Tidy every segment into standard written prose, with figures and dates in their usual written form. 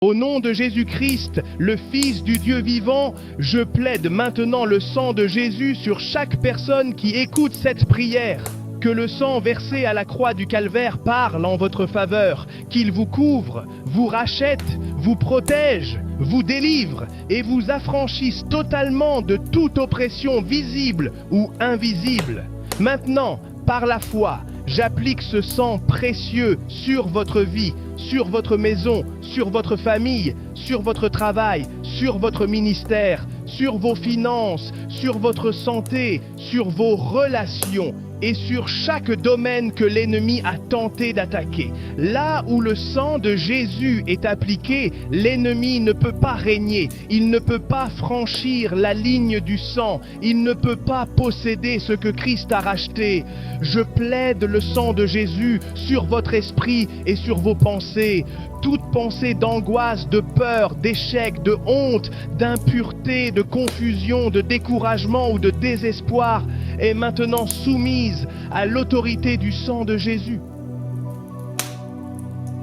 Au nom de Jésus-Christ, le Fils du Dieu vivant, je plaide maintenant le sang de Jésus sur chaque personne qui écoute cette prière. Que le sang versé à la croix du calvaire parle en votre faveur, qu'il vous couvre, vous rachète, vous protège, vous délivre et vous affranchisse totalement de toute oppression visible ou invisible. Maintenant, par la foi, j'applique ce sang précieux sur votre vie, sur votre maison, sur votre famille, sur votre travail, sur votre ministère, sur vos finances, sur votre santé, sur vos relations et sur chaque domaine que l'ennemi a tenté d'attaquer. Là où le sang de Jésus est appliqué, l'ennemi ne peut pas régner, il ne peut pas franchir la ligne du sang, il ne peut pas posséder ce que Christ a racheté. Je plaide le sang de Jésus sur votre esprit et sur vos pensées. Toute pensée d'angoisse, de peur, d'échec, de honte, d'impureté, de confusion, de découragement ou de désespoir est maintenant soumise à l'autorité du sang de Jésus.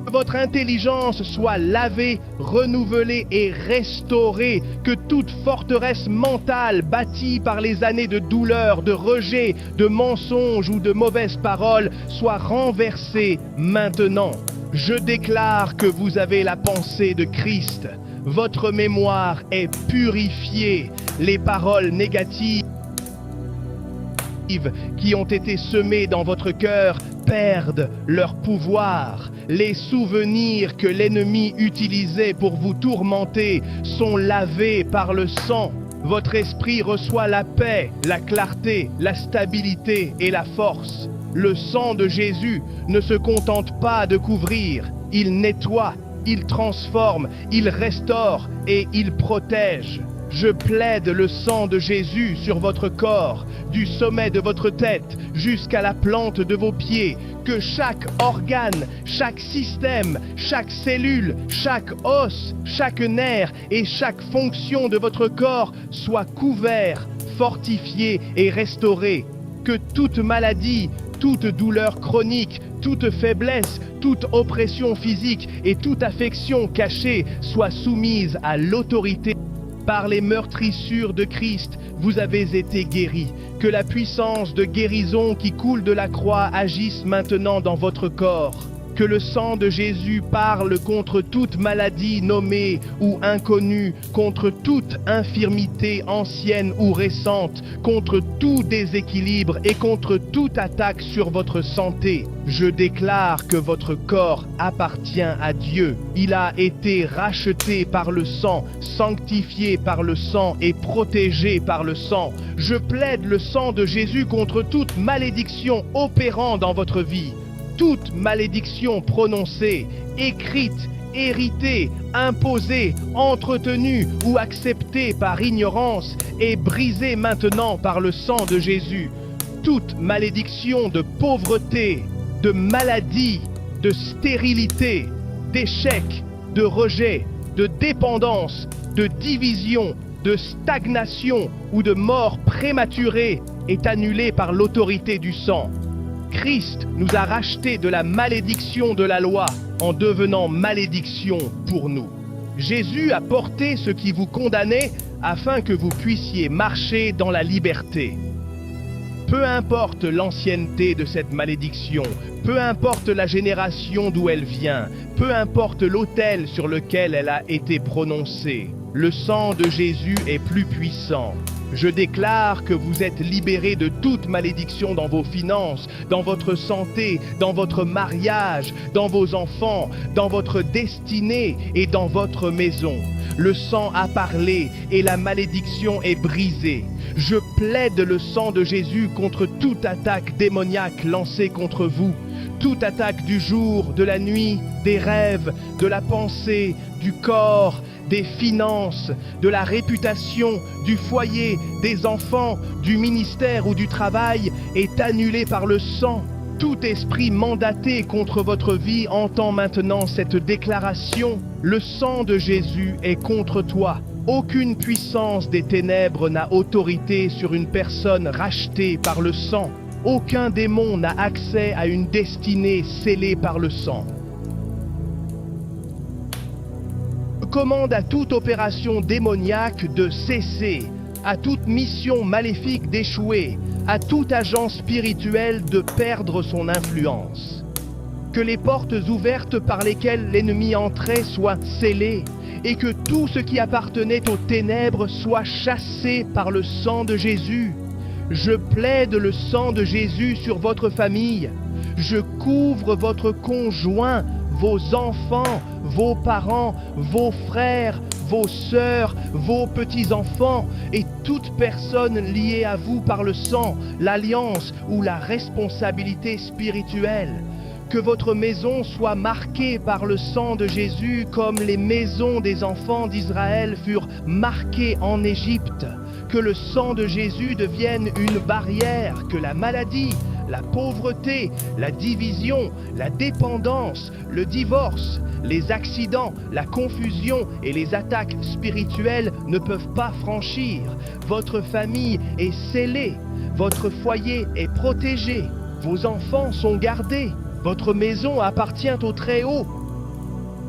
Que votre intelligence soit lavée, renouvelée et restaurée, que toute forteresse mentale bâtie par les années de douleur, de rejet, de mensonges ou de mauvaises paroles soit renversée maintenant. Je déclare que vous avez la pensée de Christ. Votre mémoire est purifiée. Les paroles négatives qui ont été semées dans votre cœur perdent leur pouvoir. Les souvenirs que l'ennemi utilisait pour vous tourmenter sont lavés par le sang. Votre esprit reçoit la paix, la clarté, la stabilité et la force. Le sang de Jésus ne se contente pas de couvrir, il nettoie, il transforme, il restaure et il protège. Je plaide le sang de Jésus sur votre corps, du sommet de votre tête jusqu'à la plante de vos pieds, que chaque organe, chaque système, chaque cellule, chaque os, chaque nerf et chaque fonction de votre corps soit couvert, fortifié et restauré. Que toute maladie, toute douleur chronique, toute faiblesse, toute oppression physique et toute affection cachée soit soumise à l'autorité. Par les meurtrissures de Christ, vous avez été guéris. Que la puissance de guérison qui coule de la croix agisse maintenant dans votre corps. Que le sang de Jésus parle contre toute maladie nommée ou inconnue, contre toute infirmité ancienne ou récente, contre tout déséquilibre et contre toute attaque sur votre santé. Je déclare que votre corps appartient à Dieu. Il a été racheté par le sang, sanctifié par le sang et protégé par le sang. Je plaide le sang de Jésus contre toute malédiction opérant dans votre vie. Toute malédiction prononcée, écrite, héritée, imposée, entretenue ou acceptée par ignorance est brisée maintenant par le sang de Jésus. Toute malédiction de pauvreté, de maladie, de stérilité, d'échec, de rejet, de dépendance, de division, de stagnation ou de mort prématurée est annulée par l'autorité du sang. Christ nous a rachetés de la malédiction de la loi en devenant malédiction pour nous. Jésus a porté ce qui vous condamnait afin que vous puissiez marcher dans la liberté. Peu importe l'ancienneté de cette malédiction, peu importe la génération d'où elle vient, peu importe l'autel sur lequel elle a été prononcée, le sang de Jésus est plus puissant. Je déclare que vous êtes libérés de toute malédiction dans vos finances, dans votre santé, dans votre mariage, dans vos enfants, dans votre destinée et dans votre maison. Le sang a parlé et la malédiction est brisée. Je plaide le sang de Jésus contre toute attaque démoniaque lancée contre vous, toute attaque du jour, de la nuit, des rêves, de la pensée, du corps, des finances, de la réputation, du foyer, des enfants, du ministère ou du travail est annulé par le sang. Tout esprit mandaté contre votre vie entend maintenant cette déclaration. Le sang de Jésus est contre toi. Aucune puissance des ténèbres n'a autorité sur une personne rachetée par le sang. Aucun démon n'a accès à une destinée scellée par le sang. commande à toute opération démoniaque de cesser, à toute mission maléfique d'échouer, à tout agent spirituel de perdre son influence. Que les portes ouvertes par lesquelles l'ennemi entrait soient scellées, et que tout ce qui appartenait aux ténèbres soit chassé par le sang de Jésus. Je plaide le sang de Jésus sur votre famille. Je couvre votre conjoint, vos enfants, vos parents, vos frères, vos sœurs, vos petits-enfants et toute personne liée à vous par le sang, l'alliance ou la responsabilité spirituelle. Que votre maison soit marquée par le sang de Jésus comme les maisons des enfants d'Israël furent marquées en Égypte. Que le sang de Jésus devienne une barrière, que la maladie, la pauvreté, la division, la dépendance, le divorce, les accidents, la confusion et les attaques spirituelles ne peuvent pas franchir. Votre famille est scellée, votre foyer est protégé, vos enfants sont gardés. Votre maison appartient au Très-Haut.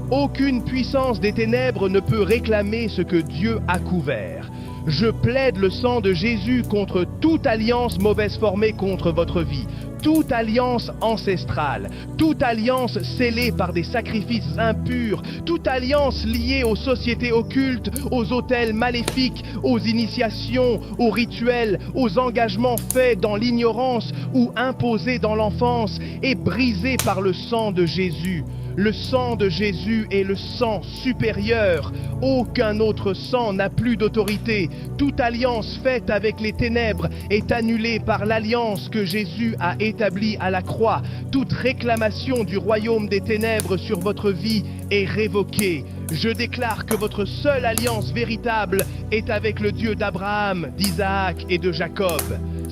Aucune puissance des ténèbres ne peut réclamer ce que Dieu a couvert. Je plaide le sang de Jésus contre toute alliance mauvaise formée contre votre vie, toute alliance ancestrale, toute alliance scellée par des sacrifices impurs, toute alliance liée aux sociétés occultes, aux autels maléfiques, aux initiations, aux rituels, aux engagements faits dans l'ignorance ou imposés dans l'enfance est brisée par le sang de Jésus. Le sang de Jésus est le sang supérieur. Aucun autre sang n'a plus d'autorité. Toute alliance faite avec les ténèbres est annulée par l'alliance que Jésus a établie à la croix. Toute réclamation du royaume des ténèbres sur votre vie est révoquée. Je déclare que votre seule alliance véritable est avec le Dieu d'Abraham, d'Isaac et de Jacob.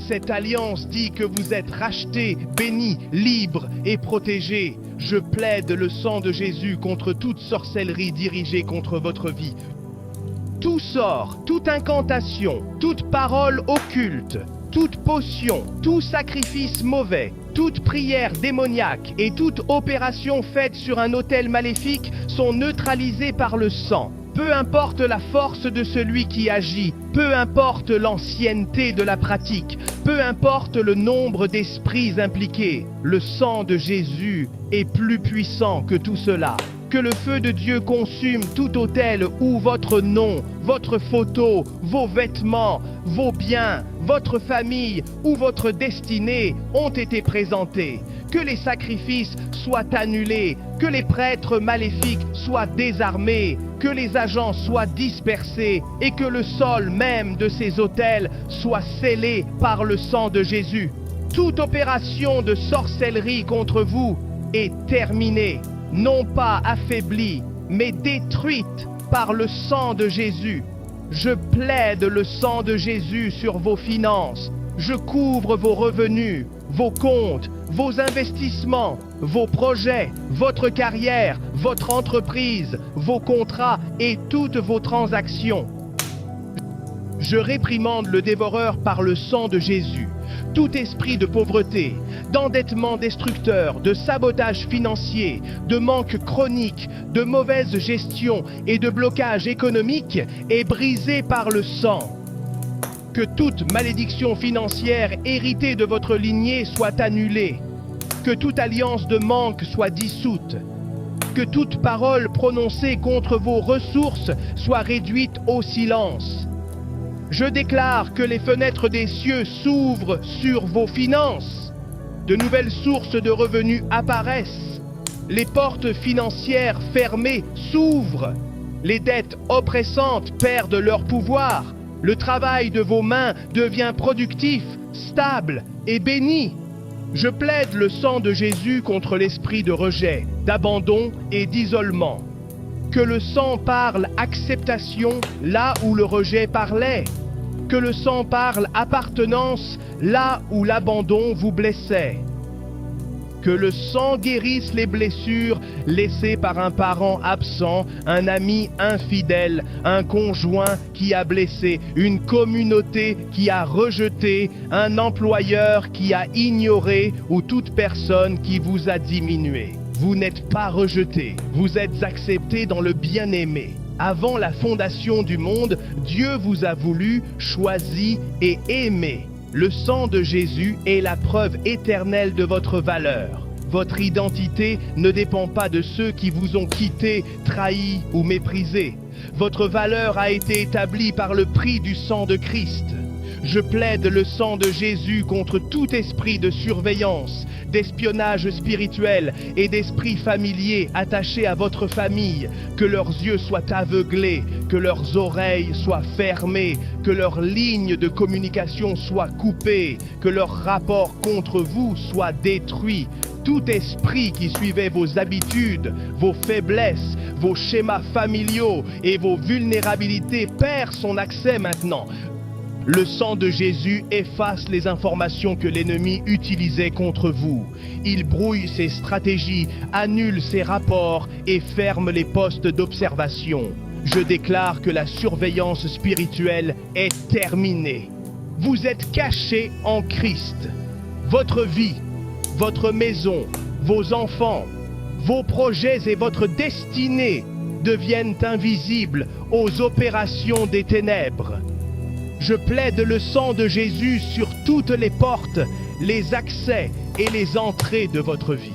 Cette alliance dit que vous êtes rachetés, bénis, libres et protégés. Je plaide le sang de Jésus contre toute sorcellerie dirigée contre votre vie. Tout sort, toute incantation, toute parole occulte, toute potion, tout sacrifice mauvais, toute prière démoniaque et toute opération faite sur un autel maléfique sont neutralisées par le sang. Peu importe la force de celui qui agit, peu importe l'ancienneté de la pratique, peu importe le nombre d'esprits impliqués, le sang de Jésus est plus puissant que tout cela. Que le feu de Dieu consume tout autel où votre nom, votre photo, vos vêtements, vos biens, votre famille ou votre destinée ont été présentés. Que les sacrifices soient annulés, que les prêtres maléfiques soient désarmés, que les agents soient dispersés et que le sol même de ces autels soit scellé par le sang de Jésus. Toute opération de sorcellerie contre vous est terminée, non pas affaiblie, mais détruite par le sang de Jésus. Je plaide le sang de Jésus sur vos finances. Je couvre vos revenus, vos comptes, vos investissements, vos projets, votre carrière, votre entreprise, vos contrats et toutes vos transactions. Je réprimande le dévoreur par le sang de Jésus. Tout esprit de pauvreté, d'endettement destructeur, de sabotage financier, de manque chronique, de mauvaise gestion et de blocage économique est brisé par le sang. Que toute malédiction financière héritée de votre lignée soit annulée. Que toute alliance de manque soit dissoute. Que toute parole prononcée contre vos ressources soit réduite au silence. Je déclare que les fenêtres des cieux s'ouvrent sur vos finances. De nouvelles sources de revenus apparaissent. Les portes financières fermées s'ouvrent. Les dettes oppressantes perdent leur pouvoir. Le travail de vos mains devient productif, stable et béni. Je plaide le sang de Jésus contre l'esprit de rejet, d'abandon et d'isolement. Que le sang parle acceptation là où le rejet parlait. Que le sang parle appartenance là où l'abandon vous blessait. Que le sang guérisse les blessures laissées par un parent absent, un ami infidèle, un conjoint qui a blessé, une communauté qui a rejeté, un employeur qui a ignoré ou toute personne qui vous a diminué. Vous n'êtes pas rejeté, vous êtes accepté dans le bien-aimé. Avant la fondation du monde, Dieu vous a voulu, choisi et aimé. Le sang de Jésus est la preuve éternelle de votre valeur. Votre identité ne dépend pas de ceux qui vous ont quitté, trahi ou méprisé. Votre valeur a été établie par le prix du sang de Christ. Je plaide le sang de Jésus contre tout esprit de surveillance, d'espionnage spirituel et d'esprit familier attachés à votre famille, que leurs yeux soient aveuglés, que leurs oreilles soient fermées, que leurs lignes de communication soient coupées, que leurs rapports contre vous soient détruits. Tout esprit qui suivait vos habitudes, vos faiblesses, vos schémas familiaux et vos vulnérabilités perd son accès maintenant. Le sang de Jésus efface les informations que l'ennemi utilisait contre vous. Il brouille ses stratégies, annule ses rapports et ferme les postes d'observation. Je déclare que la surveillance spirituelle est terminée. Vous êtes cachés en Christ. Votre vie, votre maison, vos enfants, vos projets et votre destinée deviennent invisibles aux opérations des ténèbres. Je plaide le sang de Jésus sur toutes les portes, les accès et les entrées de votre vie.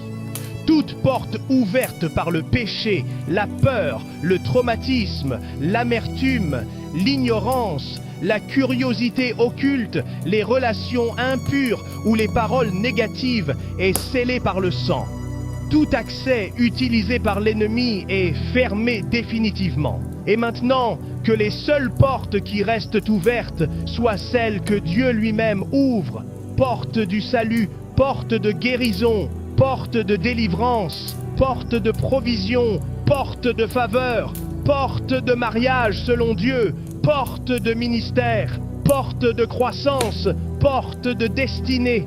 Toute porte ouverte par le péché, la peur, le traumatisme, l'amertume, l'ignorance, la curiosité occulte, les relations impures ou les paroles négatives est scellée par le sang. Tout accès utilisé par l'ennemi est fermé définitivement. Et maintenant, que les seules portes qui restent ouvertes soient celles que Dieu lui-même ouvre. Porte du salut, porte de guérison, porte de délivrance, porte de provision, porte de faveur, porte de mariage selon Dieu, porte de ministère, porte de croissance, porte de destinée.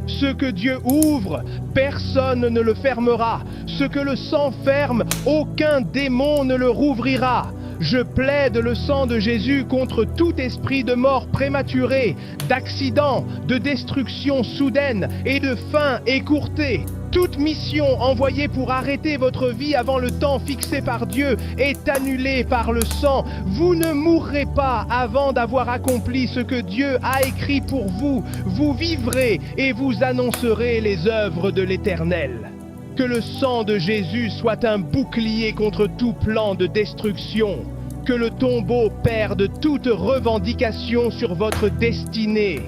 Ce que Dieu ouvre, personne ne le fermera. Ce que le sang ferme, aucun démon ne le rouvrira. Je plaide le sang de Jésus contre tout esprit de mort prématurée, d'accident, de destruction soudaine et de fin écourtée. Toute mission envoyée pour arrêter votre vie avant le temps fixé par Dieu est annulée par le sang. Vous ne mourrez pas avant d'avoir accompli ce que Dieu a écrit pour vous. Vous vivrez et vous annoncerez les œuvres de l'Éternel. Que le sang de Jésus soit un bouclier contre tout plan de destruction. Que le tombeau perde toute revendication sur votre destinée.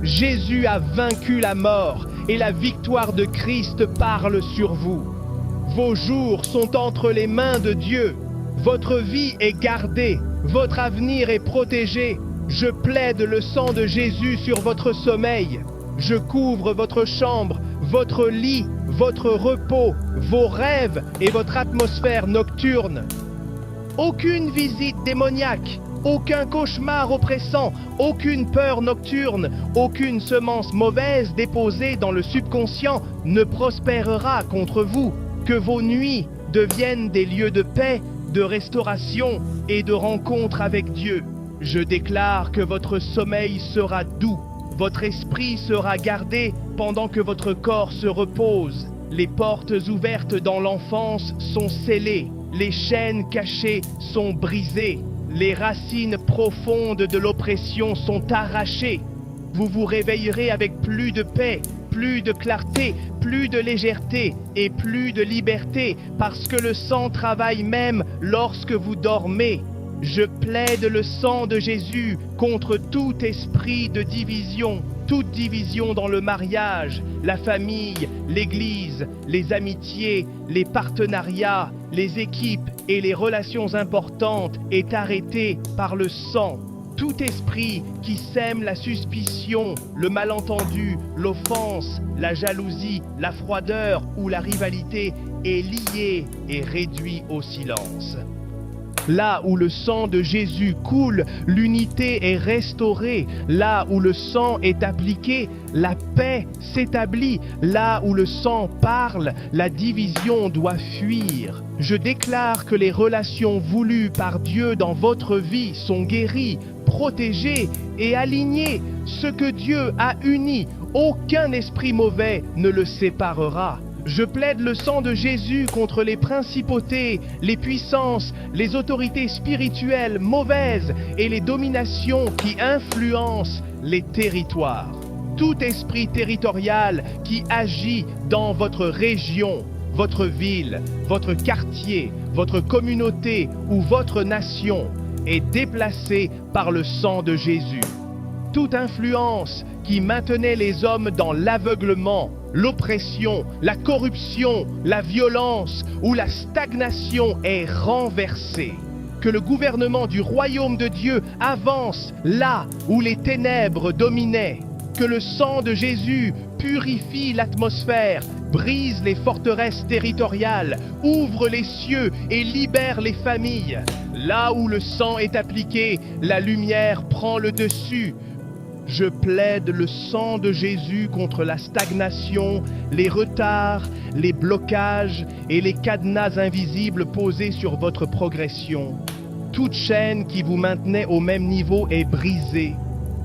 Jésus a vaincu la mort et la victoire de Christ parle sur vous. Vos jours sont entre les mains de Dieu. Votre vie est gardée. Votre avenir est protégé. Je plaide le sang de Jésus sur votre sommeil. Je couvre votre chambre, votre lit, votre repos, vos rêves et votre atmosphère nocturne. Aucune visite démoniaque, aucun cauchemar oppressant, aucune peur nocturne, aucune semence mauvaise déposée dans le subconscient ne prospérera contre vous. Que vos nuits deviennent des lieux de paix, de restauration et de rencontre avec Dieu. Je déclare que votre sommeil sera doux. Votre esprit sera gardé pendant que votre corps se repose. Les portes ouvertes dans l'enfance sont scellées. Les chaînes cachées sont brisées. Les racines profondes de l'oppression sont arrachées. Vous vous réveillerez avec plus de paix, plus de clarté, plus de légèreté et plus de liberté, parce que le sang travaille même lorsque vous dormez. Je plaide le sang de Jésus contre tout esprit de division, toute division dans le mariage, la famille, l'église, les amitiés, les partenariats, les équipes et les relations importantes est arrêtée par le sang. Tout esprit qui sème la suspicion, le malentendu, l'offense, la jalousie, la froideur ou la rivalité est lié et réduit au silence. Là où le sang de Jésus coule, l'unité est restaurée. Là où le sang est appliqué, la paix s'établit. Là où le sang parle, la division doit fuir. Je déclare que les relations voulues par Dieu dans votre vie sont guéries, protégées et alignées. Ce que Dieu a uni, aucun esprit mauvais ne le séparera. Je plaide le sang de Jésus contre les principautés, les puissances, les autorités spirituelles mauvaises et les dominations qui influencent les territoires. Tout esprit territorial qui agit dans votre région, votre ville, votre quartier, votre communauté ou votre nation est déplacé par le sang de Jésus. Toute influence qui maintenait les hommes dans l'aveuglement, l'oppression, la corruption, la violence ou la stagnation est renversée. Que le gouvernement du royaume de Dieu avance là où les ténèbres dominaient. Que le sang de Jésus purifie l'atmosphère, brise les forteresses territoriales, ouvre les cieux et libère les familles. Là où le sang est appliqué, la lumière prend le dessus. Je plaide le sang de Jésus contre la stagnation, les retards, les blocages et les cadenas invisibles posés sur votre progression. Toute chaîne qui vous maintenait au même niveau est brisée.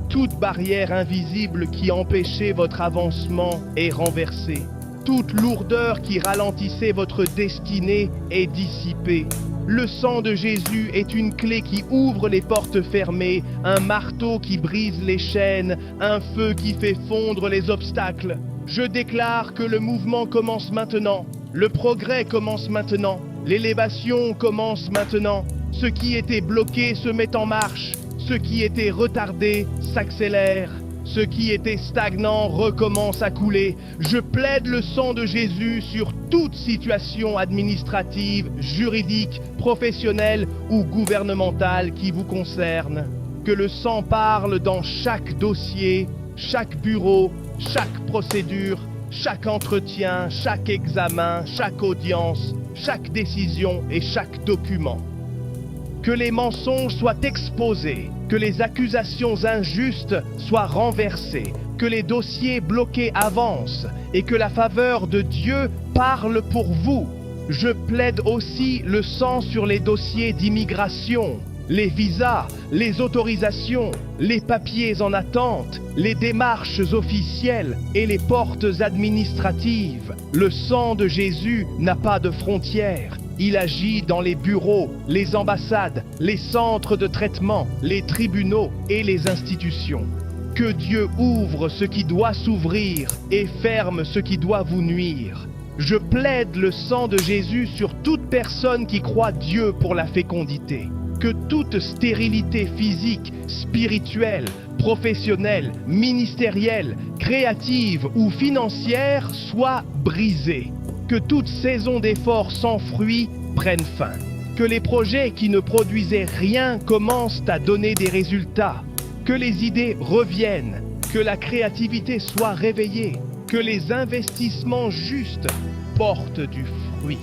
Toute barrière invisible qui empêchait votre avancement est renversée. Toute lourdeur qui ralentissait votre destinée est dissipée. Le sang de Jésus est une clé qui ouvre les portes fermées, un marteau qui brise les chaînes, un feu qui fait fondre les obstacles. Je déclare que le mouvement commence maintenant, le progrès commence maintenant, l'élévation commence maintenant. Ce qui était bloqué se met en marche, ce qui était retardé s'accélère. Ce qui était stagnant recommence à couler. Je plaide le sang de Jésus sur toute situation administrative, juridique, professionnelle ou gouvernementale qui vous concerne. Que le sang parle dans chaque dossier, chaque bureau, chaque procédure, chaque entretien, chaque examen, chaque audience, chaque décision et chaque document. Que les mensonges soient exposés, que les accusations injustes soient renversées, que les dossiers bloqués avancent et que la faveur de Dieu parle pour vous. Je plaide aussi le sang sur les dossiers d'immigration, les visas, les autorisations, les papiers en attente, les démarches officielles et les portes administratives. Le sang de Jésus n'a pas de frontières. Il agit dans les bureaux, les ambassades, les centres de traitement, les tribunaux et les institutions. Que Dieu ouvre ce qui doit s'ouvrir et ferme ce qui doit vous nuire. Je plaide le sang de Jésus sur toute personne qui croit Dieu pour la fécondité. Que toute stérilité physique, spirituelle, professionnelle, ministérielle, créative ou financière soit brisée. Que toute saison d'efforts sans fruit prenne fin. Que les projets qui ne produisaient rien commencent à donner des résultats. Que les idées reviennent. Que la créativité soit réveillée. Que les investissements justes portent du fruit.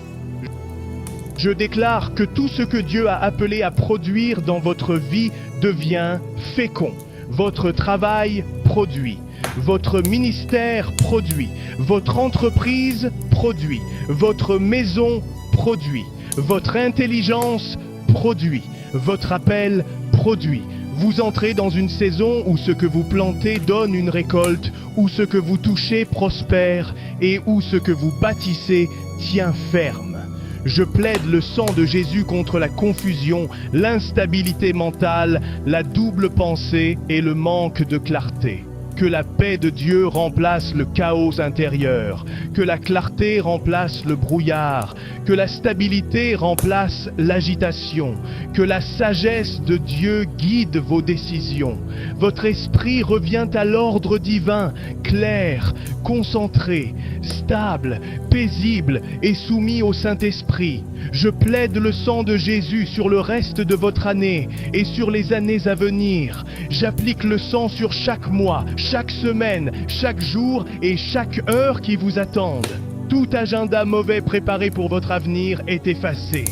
Je déclare que tout ce que Dieu a appelé à produire dans votre vie devient fécond. Votre travail produit. Votre ministère produit, votre entreprise produit, votre maison produit, votre intelligence produit, votre appel produit. Vous entrez dans une saison où ce que vous plantez donne une récolte, où ce que vous touchez prospère et où ce que vous bâtissez tient ferme. Je plaide le sang de Jésus contre la confusion, l'instabilité mentale, la double pensée et le manque de clarté. Que la paix de Dieu remplace le chaos intérieur, que la clarté remplace le brouillard, que la stabilité remplace l'agitation, que la sagesse de Dieu guide vos décisions. Votre esprit revient à l'ordre divin, clair, concentré, stable, paisible et soumis au Saint-Esprit. Je plaide le sang de Jésus sur le reste de votre année et sur les années à venir. J'applique le sang sur chaque mois, chaque semaine, chaque jour et chaque heure qui vous attendent. Tout agenda mauvais préparé pour votre avenir est effacé.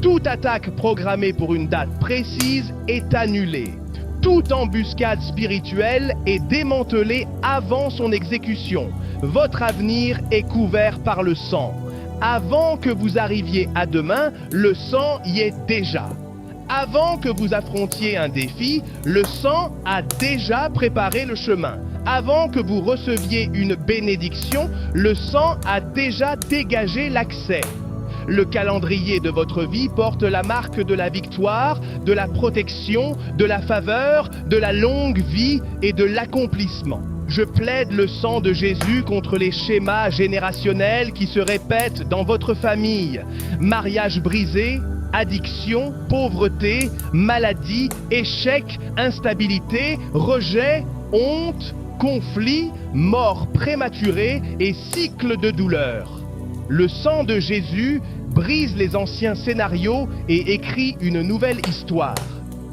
Toute attaque programmée pour une date précise est annulée. Toute embuscade spirituelle est démantelée avant son exécution. Votre avenir est couvert par le sang. Avant que vous arriviez à demain, le sang y est déjà. Avant que vous affrontiez un défi, le sang a déjà préparé le chemin. Avant que vous receviez une bénédiction, le sang a déjà dégagé l'accès. Le calendrier de votre vie porte la marque de la victoire, de la protection, de la faveur, de la longue vie et de l'accomplissement. Je plaide le sang de Jésus contre les schémas générationnels qui se répètent dans votre famille. Mariage brisé, addiction, pauvreté, maladie, échec, instabilité, rejet, honte, conflit, mort prématurée et cycle de douleur. Le sang de Jésus brise les anciens scénarios et écrit une nouvelle histoire.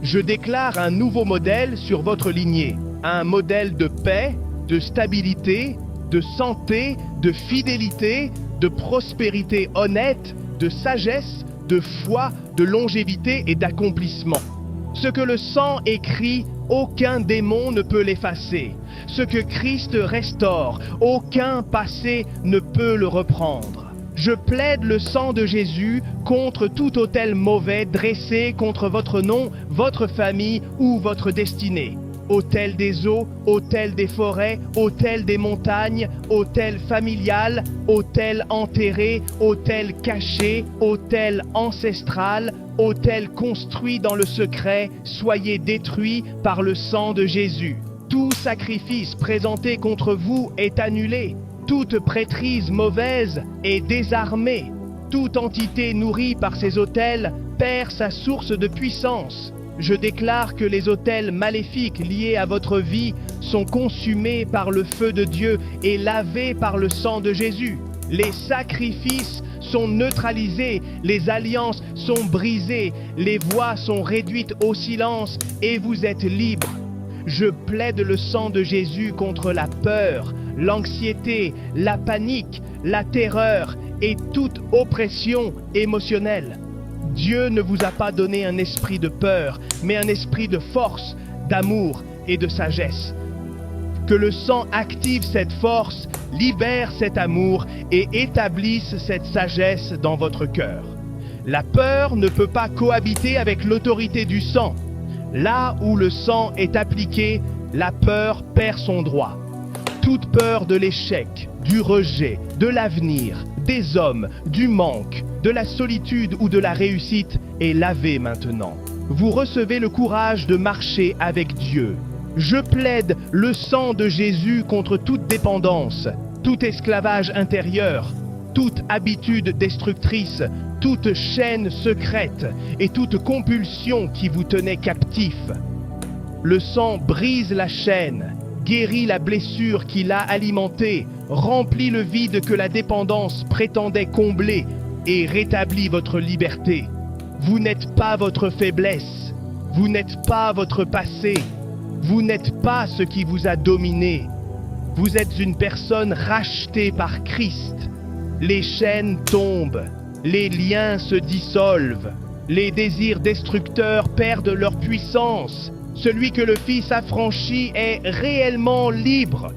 Je déclare un nouveau modèle sur votre lignée, un modèle de paix, de stabilité, de santé, de fidélité, de prospérité honnête, de sagesse, de foi, de longévité et d'accomplissement. Ce que le sang écrit, aucun démon ne peut l'effacer. Ce que Christ restaure, aucun passé ne peut le reprendre. Je plaide le sang de Jésus contre tout autel mauvais dressé contre votre nom, votre famille ou votre destinée. Autel des eaux, autel des forêts, autel des montagnes, autel familial, autel enterré, autel caché, autel ancestral, autel construit dans le secret, soyez détruits par le sang de Jésus. Tout sacrifice présenté contre vous est annulé. Toute prêtrise mauvaise est désarmée. Toute entité nourrie par ces autels perd sa source de puissance. Je déclare que les autels maléfiques liés à votre vie sont consumés par le feu de Dieu et lavés par le sang de Jésus. Les sacrifices sont neutralisés, les alliances sont brisées, les voix sont réduites au silence et vous êtes libres. Je plaide le sang de Jésus contre la peur, l'anxiété, la panique, la terreur et toute oppression émotionnelle. Dieu ne vous a pas donné un esprit de peur, mais un esprit de force, d'amour et de sagesse. Que le sang active cette force, libère cet amour et établisse cette sagesse dans votre cœur. La peur ne peut pas cohabiter avec l'autorité du sang. Là où le sang est appliqué, la peur perd son droit. Toute peur de l'échec, du rejet, de l'avenir, des hommes, du manque, de la solitude ou de la réussite est lavée maintenant. Vous recevez le courage de marcher avec Dieu. Je plaide le sang de Jésus contre toute dépendance, tout esclavage intérieur, toute habitude destructrice, toute chaîne secrète et toute compulsion qui vous tenait captif. Le sang brise la chaîne, guérit la blessure qui l'a alimentée, remplit le vide que la dépendance prétendait combler et rétablit votre liberté. Vous n'êtes pas votre faiblesse, vous n'êtes pas votre passé, vous n'êtes pas ce qui vous a dominé. Vous êtes une personne rachetée par Christ. Les chaînes tombent, les liens se dissolvent, les désirs destructeurs perdent leur puissance. Celui que le Fils affranchit est réellement libre.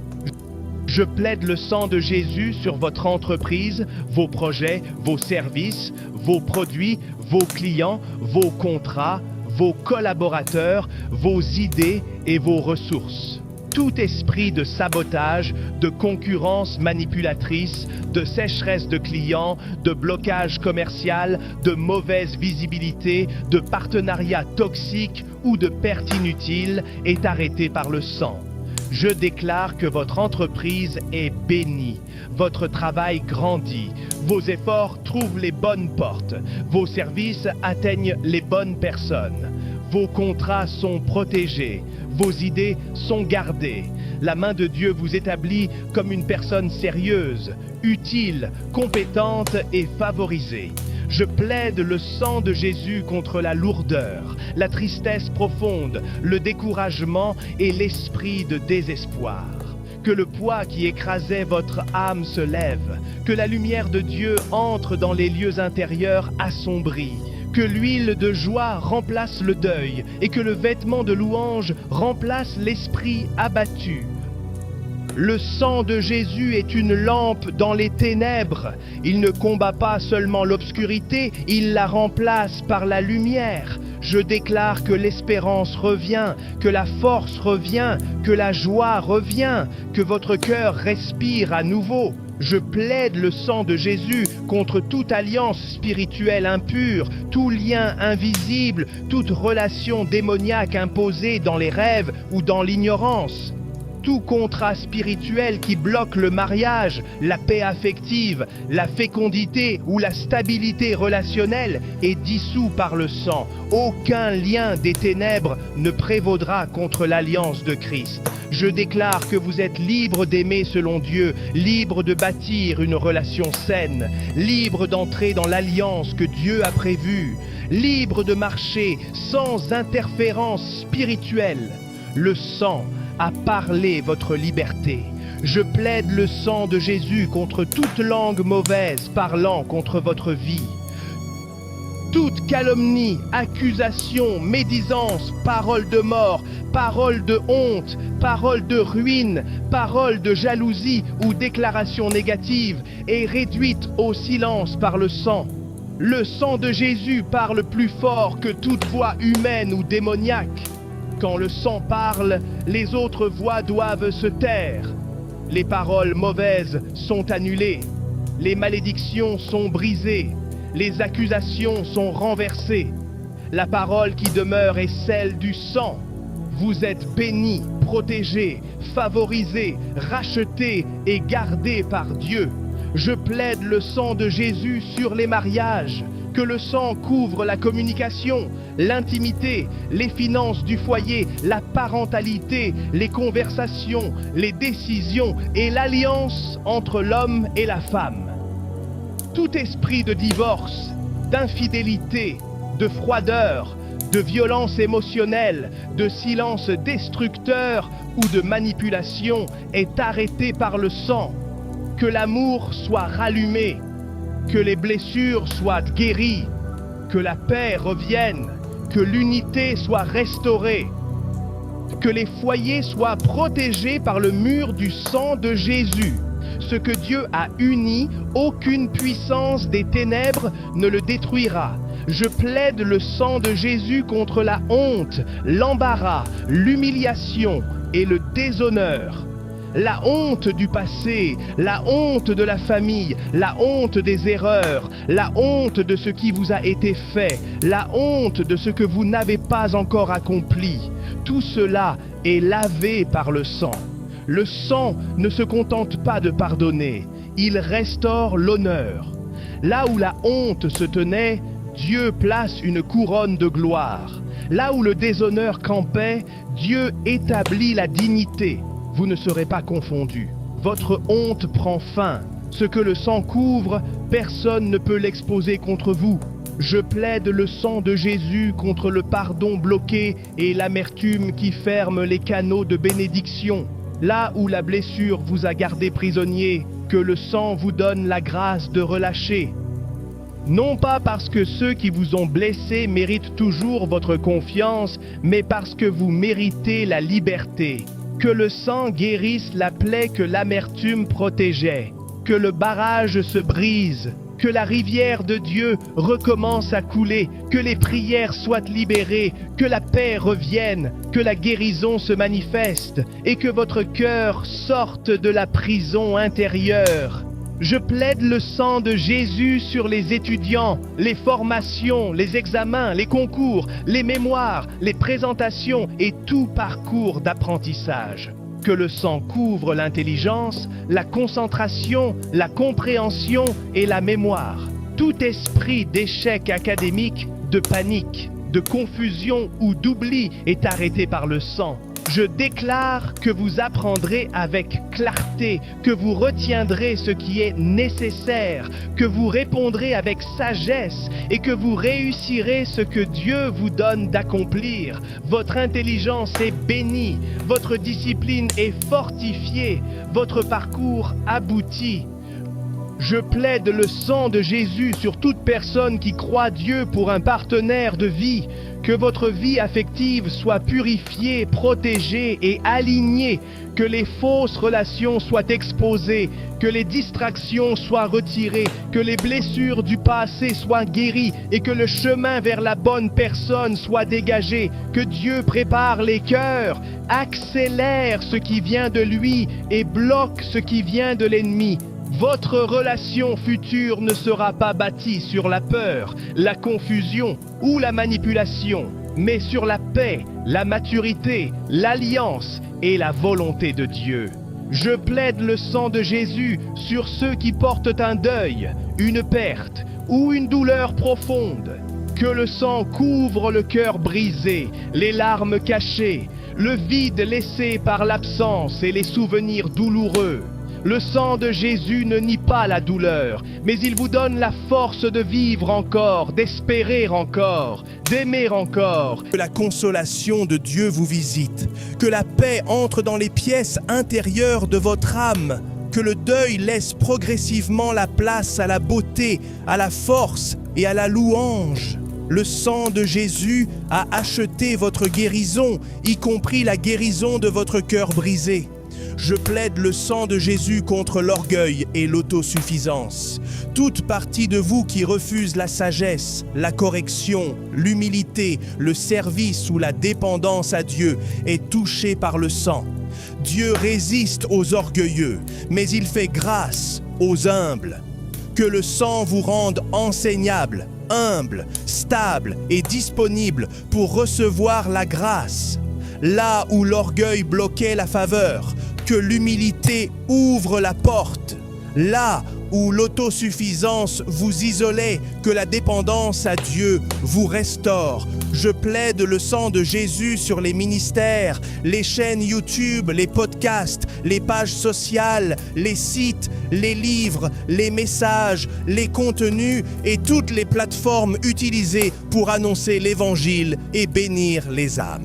Je plaide le sang de Jésus sur votre entreprise, vos projets, vos services, vos produits, vos clients, vos contrats, vos collaborateurs, vos idées et vos ressources. Tout esprit de sabotage, de concurrence manipulatrice, de sécheresse de clients, de blocage commercial, de mauvaise visibilité, de partenariat toxique ou de perte inutile est arrêté par le sang. Je déclare que votre entreprise est bénie, votre travail grandit, vos efforts trouvent les bonnes portes, vos services atteignent les bonnes personnes, vos contrats sont protégés, vos idées sont gardées. La main de Dieu vous établit comme une personne sérieuse, utile, compétente et favorisée. Je plaide le sang de Jésus contre la lourdeur, la tristesse profonde, le découragement et l'esprit de désespoir. Que le poids qui écrasait votre âme se lève, que la lumière de Dieu entre dans les lieux intérieurs assombris, que l'huile de joie remplace le deuil et que le vêtement de louange remplace l'esprit abattu. Le sang de Jésus est une lampe dans les ténèbres. Il ne combat pas seulement l'obscurité, il la remplace par la lumière. Je déclare que l'espérance revient, que la force revient, que la joie revient, que votre cœur respire à nouveau. Je plaide le sang de Jésus contre toute alliance spirituelle impure, tout lien invisible, toute relation démoniaque imposée dans les rêves ou dans l'ignorance. Tout contrat spirituel qui bloque le mariage, la paix affective, la fécondité ou la stabilité relationnelle est dissous par le sang. Aucun lien des ténèbres ne prévaudra contre l'alliance de Christ. Je déclare que vous êtes libre d'aimer selon Dieu, libre de bâtir une relation saine, libre d'entrer dans l'alliance que Dieu a prévue, libre de marcher sans interférence spirituelle. Le sang a parlé votre liberté. Je plaide le sang de Jésus contre toute langue mauvaise parlant contre votre vie. Toute calomnie, accusation, médisance, parole de mort, parole de honte, parole de ruine, parole de jalousie ou déclaration négative est réduite au silence par le sang. Le sang de Jésus parle plus fort que toute voix humaine ou démoniaque. Quand le sang parle, les autres voix doivent se taire. Les paroles mauvaises sont annulées. Les malédictions sont brisées. Les accusations sont renversées. La parole qui demeure est celle du sang. Vous êtes bénis, protégés, favorisés, rachetés et gardés par Dieu. Je plaide le sang de Jésus sur les mariages. Que le sang couvre la communication, l'intimité, les finances du foyer, la parentalité, les conversations, les décisions et l'alliance entre l'homme et la femme. Tout esprit de divorce, d'infidélité, de froideur, de violence émotionnelle, de silence destructeur ou de manipulation est arrêté par le sang. Que l'amour soit rallumé, que les blessures soient guéries, que la paix revienne, que l'unité soit restaurée, que les foyers soient protégés par le mur du sang de Jésus. Ce que Dieu a uni, aucune puissance des ténèbres ne le détruira. Je plaide le sang de Jésus contre la honte, l'embarras, l'humiliation et le déshonneur. La honte du passé, la honte de la famille, la honte des erreurs, la honte de ce qui vous a été fait, la honte de ce que vous n'avez pas encore accompli. Tout cela est lavé par le sang. Le sang ne se contente pas de pardonner, il restaure l'honneur. Là où la honte se tenait, Dieu place une couronne de gloire. Là où le déshonneur campait, Dieu établit la dignité. Vous ne serez pas confondus. Votre honte prend fin. Ce que le sang couvre, personne ne peut l'exposer contre vous. Je plaide le sang de Jésus contre le pardon bloqué et l'amertume qui ferme les canaux de bénédiction. Là où la blessure vous a gardé prisonnier, que le sang vous donne la grâce de relâcher. Non pas parce que ceux qui vous ont blessé méritent toujours votre confiance, mais parce que vous méritez la liberté. Que le sang guérisse la plaie que l'amertume protégeait. Que le barrage se brise. Que la rivière de Dieu recommence à couler. Que les prières soient libérées. Que la paix revienne. Que la guérison se manifeste. Et que votre cœur sorte de la prison intérieure. Je plaide le sang de Jésus sur les étudiants, les formations, les examens, les concours, les mémoires, les présentations et tout parcours d'apprentissage. Que le sang couvre l'intelligence, la concentration, la compréhension et la mémoire. Tout esprit d'échec académique, de panique, de confusion ou d'oubli est arrêté par le sang. Je déclare que vous apprendrez avec clarté, que vous retiendrez ce qui est nécessaire, que vous répondrez avec sagesse et que vous réussirez ce que Dieu vous donne d'accomplir. Votre intelligence est bénie, votre discipline est fortifiée, votre parcours abouti. Je plaide le sang de Jésus sur toute personne qui croit Dieu pour un partenaire de vie. Que votre vie affective soit purifiée, protégée et alignée. Que les fausses relations soient exposées. Que les distractions soient retirées. Que les blessures du passé soient guéries. Et que le chemin vers la bonne personne soit dégagé. Que Dieu prépare les cœurs, accélère ce qui vient de lui et bloque ce qui vient de l'ennemi. Votre relation future ne sera pas bâtie sur la peur, la confusion ou la manipulation, mais sur la paix, la maturité, l'alliance et la volonté de Dieu. Je plaide le sang de Jésus sur ceux qui portent un deuil, une perte ou une douleur profonde. Que le sang couvre le cœur brisé, les larmes cachées, le vide laissé par l'absence et les souvenirs douloureux. Le sang de Jésus ne nie pas la douleur, mais il vous donne la force de vivre encore, d'espérer encore, d'aimer encore. Que la consolation de Dieu vous visite, que la paix entre dans les pièces intérieures de votre âme, que le deuil laisse progressivement la place à la beauté, à la force et à la louange. Le sang de Jésus a acheté votre guérison, y compris la guérison de votre cœur brisé. Je plaide le sang de Jésus contre l'orgueil et l'autosuffisance. Toute partie de vous qui refuse la sagesse, la correction, l'humilité, le service ou la dépendance à Dieu est touchée par le sang. Dieu résiste aux orgueilleux, mais il fait grâce aux humbles. Que le sang vous rende enseignable, humble, stable et disponible pour recevoir la grâce. Là où l'orgueil bloquait la faveur, que l'humilité ouvre la porte. Là où l'autosuffisance vous isolait, que la dépendance à Dieu vous restaure. Je plaide le sang de Jésus sur les ministères, les chaînes YouTube, les podcasts, les pages sociales, les sites, les livres, les messages, les contenus et toutes les plateformes utilisées pour annoncer l'Évangile et bénir les âmes.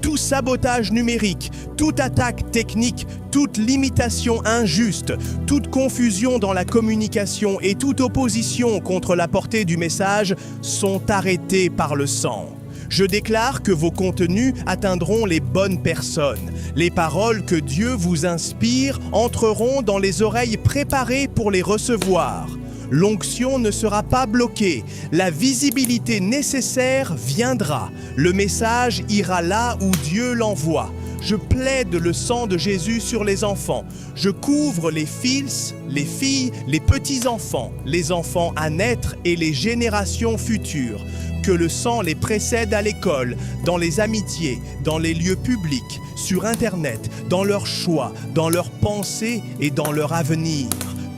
Tout sabotage numérique, toute attaque technique, toute limitation injuste, toute confusion dans la communication et toute opposition contre la portée du message sont arrêtés par le sang. Je déclare que vos contenus atteindront les bonnes personnes. Les paroles que Dieu vous inspire entreront dans les oreilles préparées pour les recevoir. L'onction ne sera pas bloquée, la visibilité nécessaire viendra, le message ira là où Dieu l'envoie. Je plaide le sang de Jésus sur les enfants. Je couvre les fils, les filles, les petits-enfants, les enfants à naître et les générations futures. Que le sang les précède à l'école, dans les amitiés, dans les lieux publics, sur Internet, dans leurs choix, dans leurs pensées et dans leur avenir.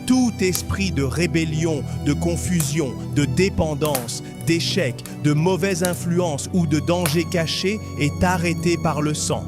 Tout esprit de rébellion, de confusion, de dépendance, d'échec, de mauvaise influence ou de danger caché est arrêté par le sang.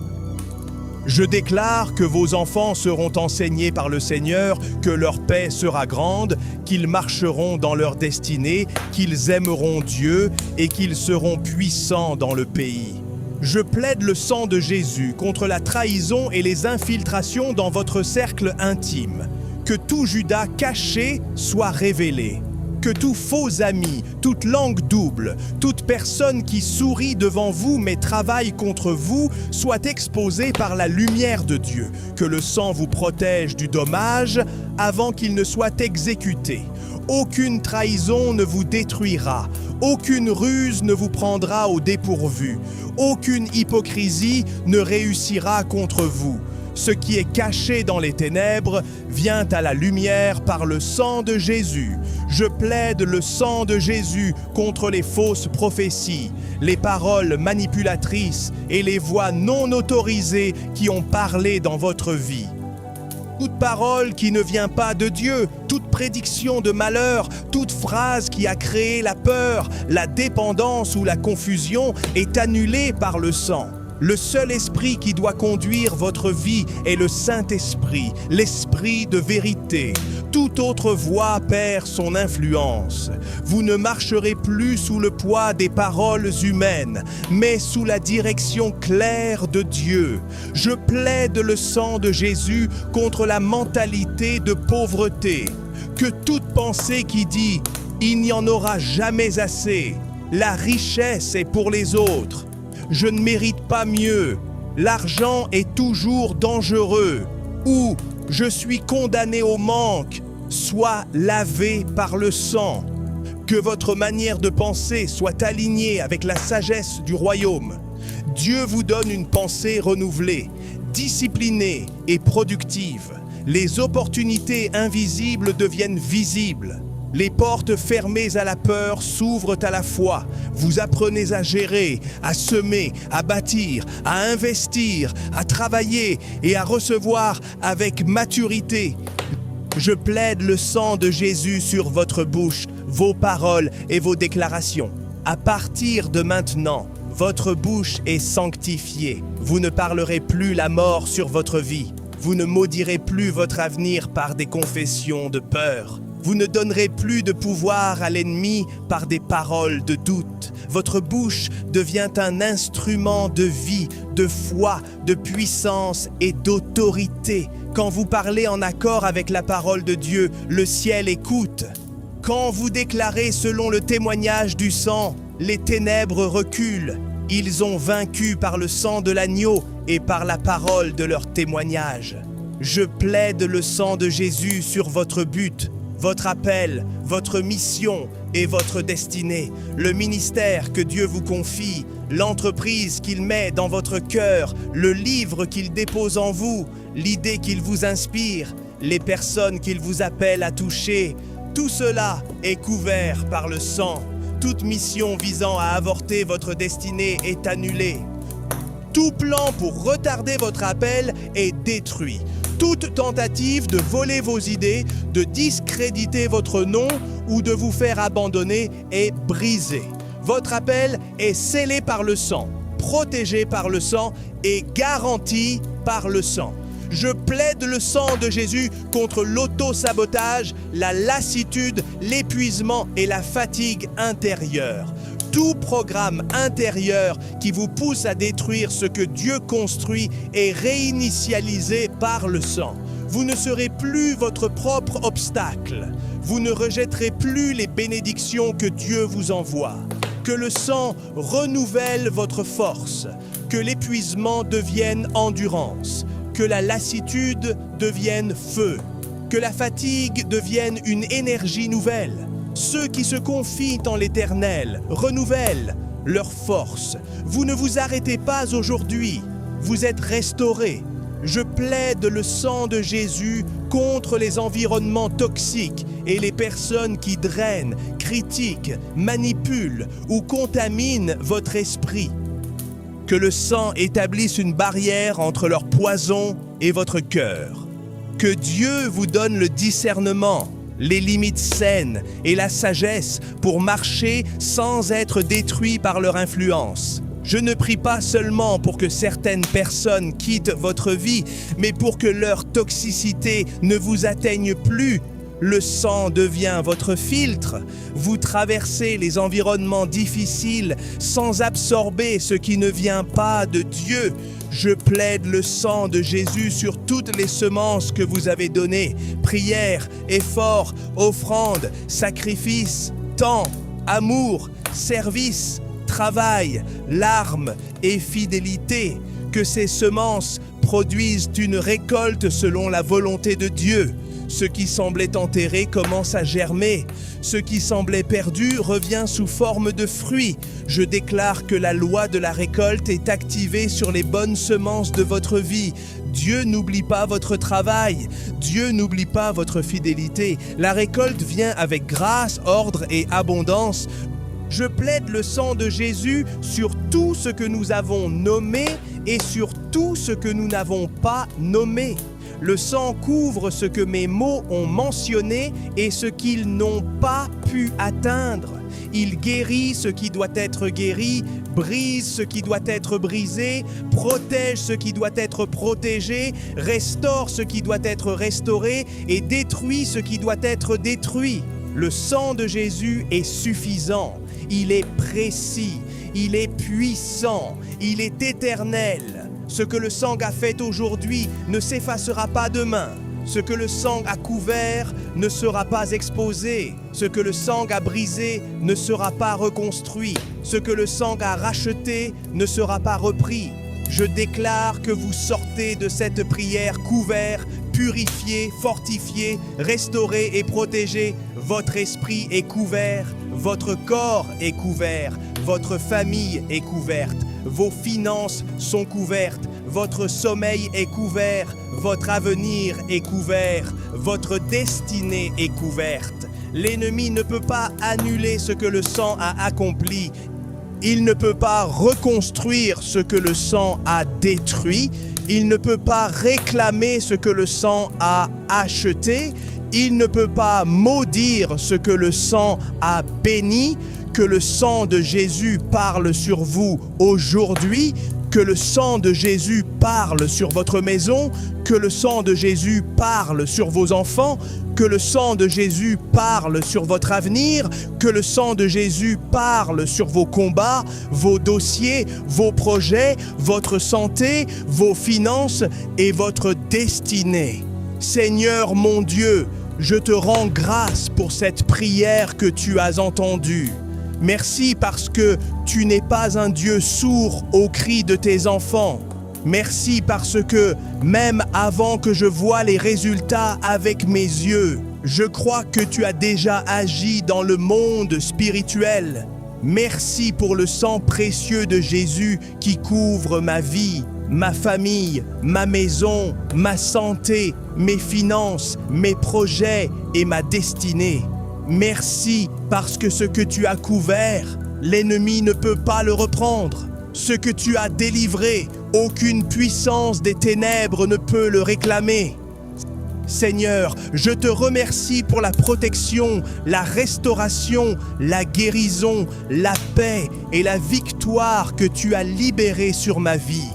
Je déclare que vos enfants seront enseignés par le Seigneur, que leur paix sera grande, qu'ils marcheront dans leur destinée, qu'ils aimeront Dieu et qu'ils seront puissants dans le pays. Je plaide le sang de Jésus contre la trahison et les infiltrations dans votre cercle intime. Que tout Judas caché soit révélé. Que tout faux ami, toute langue double, toute personne qui sourit devant vous mais travaille contre vous soit exposée par la lumière de Dieu. Que le sang vous protège du dommage avant qu'il ne soit exécuté. Aucune trahison ne vous détruira. Aucune ruse ne vous prendra au dépourvu. Aucune hypocrisie ne réussira contre vous. Ce qui est caché dans les ténèbres vient à la lumière par le sang de Jésus. Je plaide le sang de Jésus contre les fausses prophéties, les paroles manipulatrices et les voix non autorisées qui ont parlé dans votre vie. Toute parole qui ne vient pas de Dieu, toute prédiction de malheur, toute phrase qui a créé la peur, la dépendance ou la confusion est annulée par le sang. Le seul esprit qui doit conduire votre vie est le Saint-Esprit, l'Esprit de vérité. Toute autre voie perd son influence. Vous ne marcherez plus sous le poids des paroles humaines, mais sous la direction claire de Dieu. Je plaide le sang de Jésus contre la mentalité de pauvreté. Que toute pensée qui dit « il n'y en aura jamais assez » La richesse est pour les autres. Je ne mérite pas mieux. L'argent est toujours dangereux. Ou je suis condamné au manque. Sois lavé par le sang. Que votre manière de penser soit alignée avec la sagesse du royaume. Dieu vous donne une pensée renouvelée, disciplinée et productive. Les opportunités invisibles deviennent visibles. Les portes fermées à la peur s'ouvrent à la foi. Vous apprenez à gérer, à semer, à bâtir, à investir, à travailler et à recevoir avec maturité. Je plaide le sang de Jésus sur votre bouche, vos paroles et vos déclarations. À partir de maintenant, votre bouche est sanctifiée. Vous ne parlerez plus la mort sur votre vie. Vous ne maudirez plus votre avenir par des confessions de peur. Vous ne donnerez plus de pouvoir à l'ennemi par des paroles de doute. Votre bouche devient un instrument de vie, de foi, de puissance et d'autorité. Quand vous parlez en accord avec la parole de Dieu, le ciel écoute. Quand vous déclarez selon le témoignage du sang, les ténèbres reculent. Ils ont vaincu par le sang de l'agneau et par la parole de leur témoignage. Je plaide le sang de Jésus sur votre but, votre appel, votre mission et votre destinée, le ministère que Dieu vous confie, l'entreprise qu'il met dans votre cœur, le livre qu'il dépose en vous, l'idée qu'il vous inspire, les personnes qu'il vous appelle à toucher. Tout cela est couvert par le sang. Toute mission visant à avorter votre destinée est annulée. Tout plan pour retarder votre appel est détruit. Toute tentative de voler vos idées, de discréditer votre nom ou de vous faire abandonner est brisée. Votre appel est scellé par le sang, protégé par le sang et garanti par le sang. Je plaide le sang de Jésus contre l'auto-sabotage, la lassitude, l'épuisement et la fatigue intérieure. Tout programme intérieur qui vous pousse à détruire ce que Dieu construit est réinitialisé par le sang. Vous ne serez plus votre propre obstacle. Vous ne rejetterez plus les bénédictions que Dieu vous envoie. Que le sang renouvelle votre force. Que l'épuisement devienne endurance. Que la lassitude devienne feu. Que la fatigue devienne une énergie nouvelle. Ceux qui se confient en l'Éternel renouvellent leur force. Vous ne vous arrêtez pas aujourd'hui. Vous êtes restaurés. Je plaide le sang de Jésus contre les environnements toxiques et les personnes qui drainent, critiquent, manipulent ou contaminent votre esprit. Que le sang établisse une barrière entre leur poison et votre cœur. Que Dieu vous donne le discernement, les limites saines et la sagesse pour marcher sans être détruit par leur influence. Je ne prie pas seulement pour que certaines personnes quittent votre vie, mais pour que leur toxicité ne vous atteigne plus. Le sang devient votre filtre. Vous traversez les environnements difficiles sans absorber ce qui ne vient pas de Dieu. Je plaide le sang de Jésus sur toutes les semences que vous avez données. Prière, effort, offrande, sacrifice, temps, amour, service, travail, larmes et fidélité. Que ces semences produisent une récolte selon la volonté de Dieu. Ce qui semblait enterré commence à germer. Ce qui semblait perdu revient sous forme de fruits. Je déclare que la loi de la récolte est activée sur les bonnes semences de votre vie. Dieu n'oublie pas votre travail. Dieu n'oublie pas votre fidélité. La récolte vient avec grâce, ordre et abondance. Je plaide le sang de Jésus sur tout ce que nous avons nommé et sur tout ce que nous n'avons pas nommé. Le sang couvre ce que mes mots ont mentionné et ce qu'ils n'ont pas pu atteindre. Il guérit ce qui doit être guéri, brise ce qui doit être brisé, protège ce qui doit être protégé, restaure ce qui doit être restauré et détruit ce qui doit être détruit. Le sang de Jésus est suffisant, il est précis, il est puissant, il est éternel. Ce que le sang a fait aujourd'hui ne s'effacera pas demain. Ce que le sang a couvert ne sera pas exposé. Ce que le sang a brisé ne sera pas reconstruit. Ce que le sang a racheté ne sera pas repris. Je déclare que vous sortez de cette prière couvert, purifié, fortifié, restauré et protégé. Votre esprit est couvert, votre corps est couvert, votre famille est couverte, vos finances sont couvertes, votre sommeil est couvert, votre avenir est couvert, votre destinée est couverte. L'ennemi ne peut pas annuler ce que le sang a accompli. Il ne peut pas reconstruire ce que le sang a détruit. Il ne peut pas réclamer ce que le sang a acheté. Il ne peut pas maudire ce que le sang a béni. Que le sang de Jésus parle sur vous aujourd'hui. Que le sang de Jésus parle sur votre maison. Que le sang de Jésus parle sur vos enfants. Que le sang de Jésus parle sur votre avenir, que le sang de Jésus parle sur vos combats, vos dossiers, vos projets, votre santé, vos finances et votre destinée. Seigneur mon Dieu, je te rends grâce pour cette prière que tu as entendue. Merci parce que tu n'es pas un Dieu sourd aux cris de tes enfants. Merci parce que, même avant que je voie les résultats avec mes yeux, je crois que tu as déjà agi dans le monde spirituel. Merci pour le sang précieux de Jésus qui couvre ma vie, ma famille, ma maison, ma santé, mes finances, mes projets et ma destinée. Merci parce que ce que tu as couvert, l'ennemi ne peut pas le reprendre. Ce que tu as délivré, aucune puissance des ténèbres ne peut le réclamer. Seigneur, je te remercie pour la protection, la restauration, la guérison, la paix et la victoire que tu as libérées sur ma vie.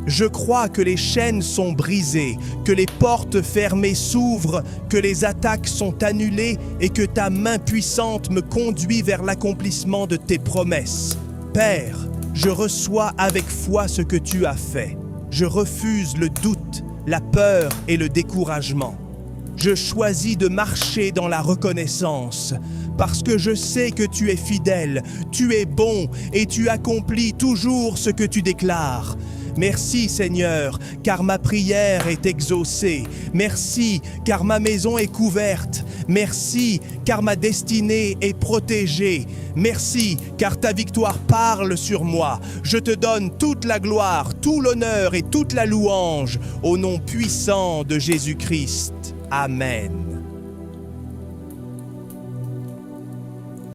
Je crois que les chaînes sont brisées, que les portes fermées s'ouvrent, que les attaques sont annulées et que ta main puissante me conduit vers l'accomplissement de tes promesses. Père, je reçois avec foi ce que tu as fait. Je refuse le doute, la peur et le découragement. Je choisis de marcher dans la reconnaissance parce que je sais que tu es fidèle, tu es bon et tu accomplis toujours ce que tu déclares. Merci Seigneur, car ma prière est exaucée. Merci, car ma maison est couverte. Merci, car ma destinée est protégée. Merci, car ta victoire parle sur moi. Je te donne toute la gloire, tout l'honneur et toute la louange, au nom puissant de Jésus-Christ. Amen.